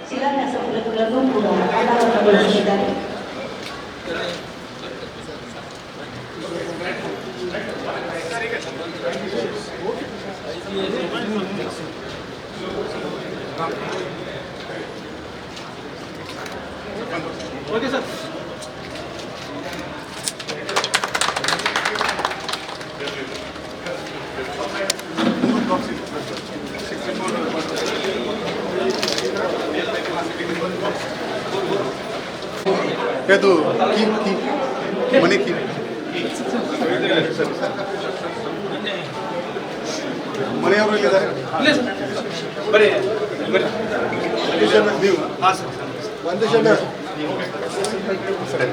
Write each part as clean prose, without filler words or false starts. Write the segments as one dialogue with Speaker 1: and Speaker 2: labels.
Speaker 1: ಶಿಲಾನ್ಯಾಸ ಫಲಕಗಳನ್ನು ಕೂಡ ಅನಾವರಣಗೊಳಿಸಿದ್ದಾರೆ.
Speaker 2: Okay sir.
Speaker 3: ಅದು ಮನೆ ಕೀ ಮನೆಯವರು ಇಲ್ಲಿದ್ದಾರೆ.
Speaker 2: ಬರೀ
Speaker 3: ನೀವು
Speaker 2: ಒಂದು ಜನ ಸರ್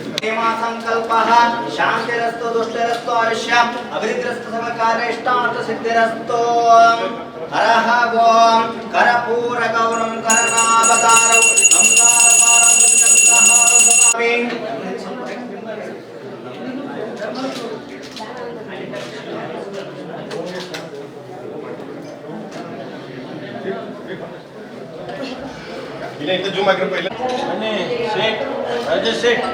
Speaker 4: संकल्पः शांतिरस्तु दुष्टिरस्तु आयुष्य अभिवृद्धिरस्तु सर्वकार्येष्टार्थ सिद्धिरस्तु हरः ओम कर्पूरगौरं कर्णावतारं संसारसारं सहारसपामि
Speaker 3: ಇಲ್ಲ ಇಂತ ಜೂಮ್ ಆಗಿರೋ ಪೈಲ
Speaker 2: ಬನ್ನಿ ಶೇಖ್ ರಾಜೇಶ್ ಶೇಖ್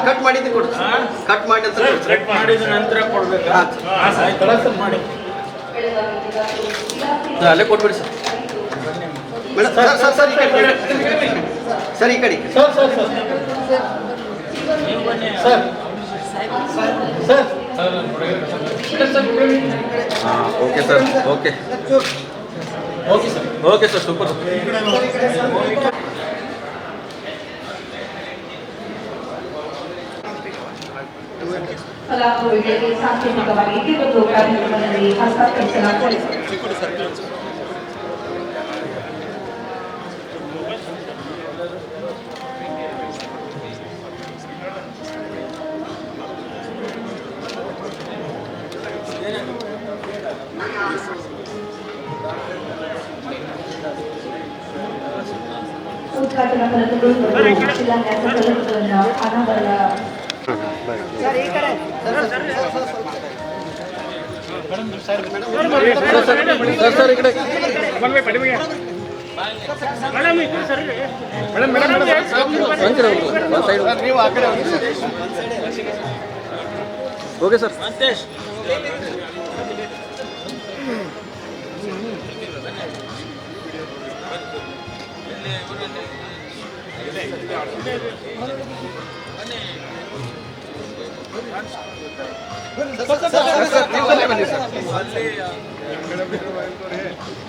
Speaker 4: ಕಟ್ ಮಾಡಿದ್ದು ಕೊಡಿ ಕಟ್ ಮಾಡಿ
Speaker 2: ಕಟ್ ಮಾಡಿದ ನಂತರ ಕೊಡ್ಬೇಕಾ ಮಾಡಿ
Speaker 4: ಅಲ್ಲೇ ಕೊಟ್ಬಿಡಿ sir madam sir sir sir ಈ ಕಡೆ
Speaker 2: ಸರ್ ಸರ್ ಸರ್ ನೀವು ಬನ್ನಿ sir sir
Speaker 4: okay sir okay
Speaker 2: okay sir
Speaker 4: okay sir super
Speaker 1: ಫಲಾನುಭವಿಗಳಿಗೆ ಸಾಂಕೇತಿಕವಾಗಿ ಇತಿವತ್ತು ಕಾರ್ಯಕ್ರಮದಲ್ಲಿ ಹಸ್ತಾಂತರಿಸಲಾಗುತ್ತದೆ. ಉದ್ಘಾಟನಾ ಫಲಕಗಳು ಮತ್ತು ಶಿಲಾನ್ಯಾಸ ಫಲಕಗಳನ್ನು ಅನಾವರಣ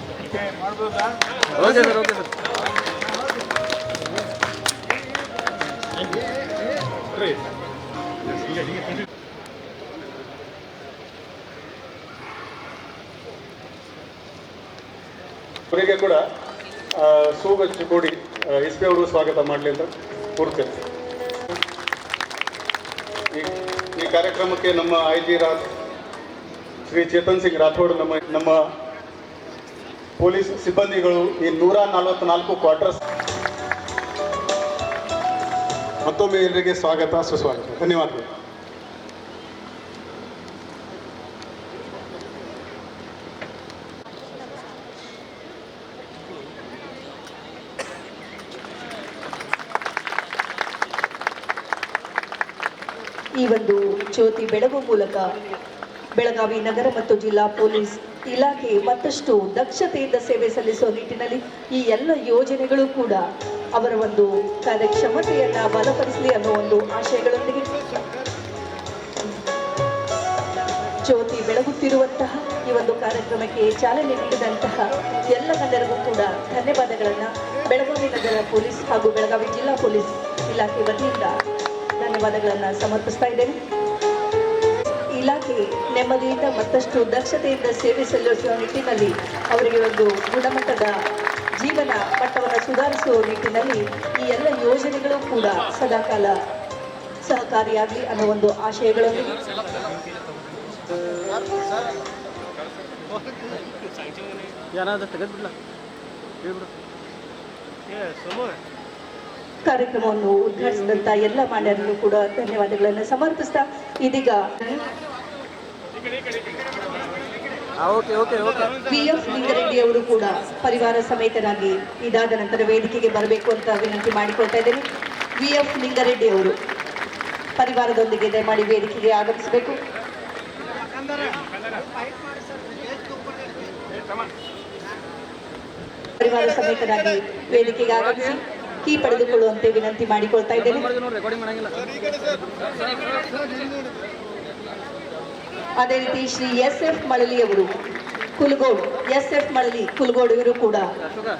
Speaker 4: okay sir okay sir okay sir
Speaker 3: ಅವರಿಗೆ ಕೂಡ ಸೂಗಚ್ಚು ಕೊಡಿ ಎಸ್.ಪಿ. ಅವರು ಸ್ವಾಗತ ಮಾಡಲಿ ಅಂತ ಕೋರ್ತೇನೆ. ಈ ಕಾರ್ಯಕ್ರಮಕ್ಕೆ ನಮ್ಮ ಐ.ಜಿ. ಶ್ರೀ ಚೇತನ್ ಸಿಂಗ್ ರಾಥೋಡ್ ನಮ್ಮ ಪೊಲೀಸ್ ಸಿಬ್ಬಂದಿಗಳು ಈ 144 ಕ್ವಾರ್ಟರ್ಸ್ ಮತ್ತೊಮ್ಮೆ ಎಲ್ಲರಿಗೆ ಸ್ವಾಗತ ಸುಸ್ವಾಗತ. ಧನ್ಯವಾದಗಳು.
Speaker 1: ಈ ಒಂದು ಜ್ಯೋತಿ ಬೆಳಗುವ ಮೂಲಕ ಬೆಳಗಾವಿ ನಗರ ಮತ್ತು ಜಿಲ್ಲಾ ಪೊಲೀಸ್ ಇಲಾಖೆ ಮತ್ತಷ್ಟು ದಕ್ಷತೆಯಿಂದ ಸೇವೆ ಸಲ್ಲಿಸುವ ನಿಟ್ಟಿನಲ್ಲಿ ಈ ಎಲ್ಲ ಯೋಜನೆಗಳು ಕೂಡ ಅವರ ಒಂದು ಕಾರ್ಯಕ್ಷಮತೆಯನ್ನ ಬಲಪಡಿಸಲಿ ಅನ್ನೋ ಒಂದು ಆಶಯಗಳೊಂದಿಗೆ ಜ್ಯೋತಿ ಬೆಳಗುತ್ತಿರುವಂತಹ ಈ ಒಂದು ಕಾರ್ಯಕ್ರಮಕ್ಕೆ ಚಾಲನೆ ನೀಡಿದಂತಹ ಎಲ್ಲ ಗಣ್ಯರಿಗೂ ಕೂಡ ಧನ್ಯವಾದಗಳನ್ನು ಬೆಳಗಾವಿ ನಗರ ಪೊಲೀಸ್ ಹಾಗೂ ಬೆಳಗಾವಿ ಜಿಲ್ಲಾ ಪೊಲೀಸ್ ಇಲಾಖೆ ವತಿಯಿಂದ ಧನ್ಯವಾದಗಳನ್ನು ಸಮರ್ಪಿಸ್ತಾ ಇದ್ದೇನೆ. ಈ ಇಲಾಖೆ ನೆಮ್ಮದಿಯಿಂದ ಮತ್ತಷ್ಟು ದಕ್ಷತೆಯಿಂದ ಸೇವೆ ಸಲ್ಲಿಸುವ ನಿಟ್ಟಿನಲ್ಲಿ ಅವರಿಗೆ ಒಂದು ಗುಣಮಟ್ಟದ ಜೀವನ ಮಟ್ಟವನ್ನು ಸುಧಾರಿಸುವ ನಿಟ್ಟಿನಲ್ಲಿ ಈ ಎಲ್ಲ ಯೋಜನೆಗಳು ಕೂಡ ಸದಾಕಾಲ ಸಹಕಾರಿಯಾಗಲಿ ಅನ್ನೋ ಒಂದು ಆಶಯಗಳೊಂದಿಗೆ
Speaker 4: ಏನಾದ್ರು ತೆಗೆದ್ಬಿಡ್ಲ ಹೇಳ್ಬಿಡು
Speaker 1: ಕಾರ್ಯಕ್ರಮವನ್ನು ಉದ್ಘಾಟಿಸಿದಂತ ಎಲ್ಲ ಮಾನ್ಯರಿಗೂ ಕೂಡ ಧನ್ಯವಾದಗಳನ್ನು ಸಮರ್ಪಿಸ್ತಾ ಇದೀಗ
Speaker 4: okay okay okay
Speaker 1: PF Lingareddy ಅವರು ಕೂಡ ಪರಿವಾರ ಸಮೇತರಾಗಿ ಇದಾದ ನಂತರ ವೇದಿಕೆಗೆ ಬರಬೇಕು ಅಂತ ವಿನಂತಿ ಮಾಡಿಕೊಳ್ತಾ ಇದ್ದೇನೆ. PF ಲಿಂಗರೆಡ್ಡಿ ಅವರು ಪರಿವಾರದೊಂದಿಗೆ ದಯಮಾಡಿ ವೇದಿಕೆಗೆ ಆಗಮಿಸಬೇಕು. ಪರಿವಾರ ಸಮೇತರಾಗಿ ವೇದಿಕೆಗೆ ಆಗಮಿಸಿ ಕೀ ಪಡೆದುಕೊಳ್ಳುವಂತೆ ವಿನಂತಿ ಮಾಡಿಕೊಳ್ತಾ ಇದ್ದೇನೆ.
Speaker 4: ರೆಕಾರ್ಡಿಂಗ್ ಮಾಡಂಗಿಲ್ಲ.
Speaker 1: ಅದೇ ರೀತಿ ಶ್ರೀ SF ಮಳಲಿ ಅವರು ಕುಲಗೋಡು SF ಮಳಲಿ ಕುಲಗೋಡು ಇವರು ಕೂಡ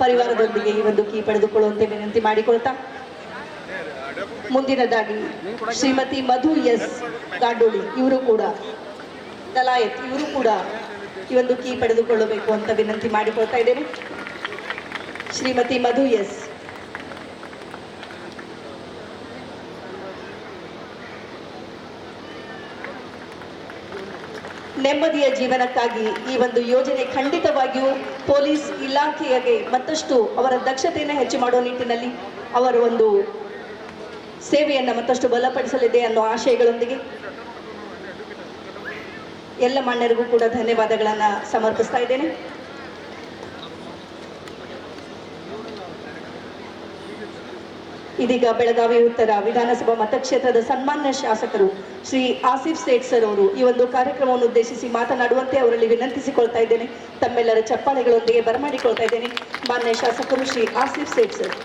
Speaker 1: ಪರಿವಾರದೊಂದಿಗೆ ಈ ಒಂದು ಕೀ ಪಡೆದುಕೊಳ್ಳುವಂತೆ ವಿನಂತಿ ಮಾಡಿಕೊಳ್ತಾ ಮುಂದಿನದಾಗಿ ಶ್ರೀಮತಿ ಮಧು S ಗಾಂಡೋಳಿ ಇವರು ಕೂಡ ದಲಾಯತ್ ಇವರು ಕೂಡ ಈ ಒಂದು ಕೀ ಪಡೆದುಕೊಳ್ಳಬೇಕು ಅಂತ ವಿನಂತಿ ಮಾಡಿಕೊಳ್ತಾ ಇದ್ದೇನೆ. ಶ್ರೀಮತಿ ಮಧು S ನೆಮ್ಮದಿಯ ಜೀವನಕ್ಕಾಗಿ ಈ ಒಂದು ಯೋಜನೆ ಖಂಡಿತವಾಗಿಯೂ ಪೊಲೀಸ್ ಇಲಾಖೆಗೆ ಮತ್ತಷ್ಟು ಅವರ ದಕ್ಷತೆಯನ್ನು ಹೆಚ್ಚು ಮಾಡುವ ನಿಟ್ಟಿನಲ್ಲಿ ಅವರ ಒಂದು ಸೇವೆಯನ್ನು ಮತ್ತಷ್ಟು ಬಲಪಡಿಸಲಿದೆ ಅನ್ನೋ ಆಶಯಗಳೊಂದಿಗೆ ಎಲ್ಲ ಮಾನ್ಯರಿಗೂ ಕೂಡ ಧನ್ಯವಾದಗಳನ್ನು ಸಮರ್ಪಿಸ್ತಾ ಇದ್ದೇನೆ. ಇದೀಗ ಬೆಳಗಾವಿ ಉತ್ತರ ವಿಧಾನಸಭಾ ಮತಕ್ಷೇತ್ರದ ಸನ್ಮಾನ್ಯ ಶಾಸಕರು ಶ್ರೀ ಆಸಿಫ್ ಸೇಠ್ ಸರ್ ಅವರು ಈ ಒಂದು ಕಾರ್ಯಕ್ರಮವನ್ನು ಉದ್ದೇಶಿಸಿ ಮಾತನಾಡುವಂತೆ ಅವರಲ್ಲಿ ವಿನಂತಿಸಿಕೊಳ್ತಾ ಇದ್ದೇನೆ. ತಮ್ಮೆಲ್ಲರ ಚಪ್ಪಾಳೆಗಳೊಂದಿಗೆ ಬರಮಾಡಿಕೊಳ್ತಾ ಇದ್ದೇನೆ. ಮಾನ್ಯ ಶಾಸಕರು ಶ್ರೀ ಆಸಿಫ್ ಸೇಠ್ ಸರ್.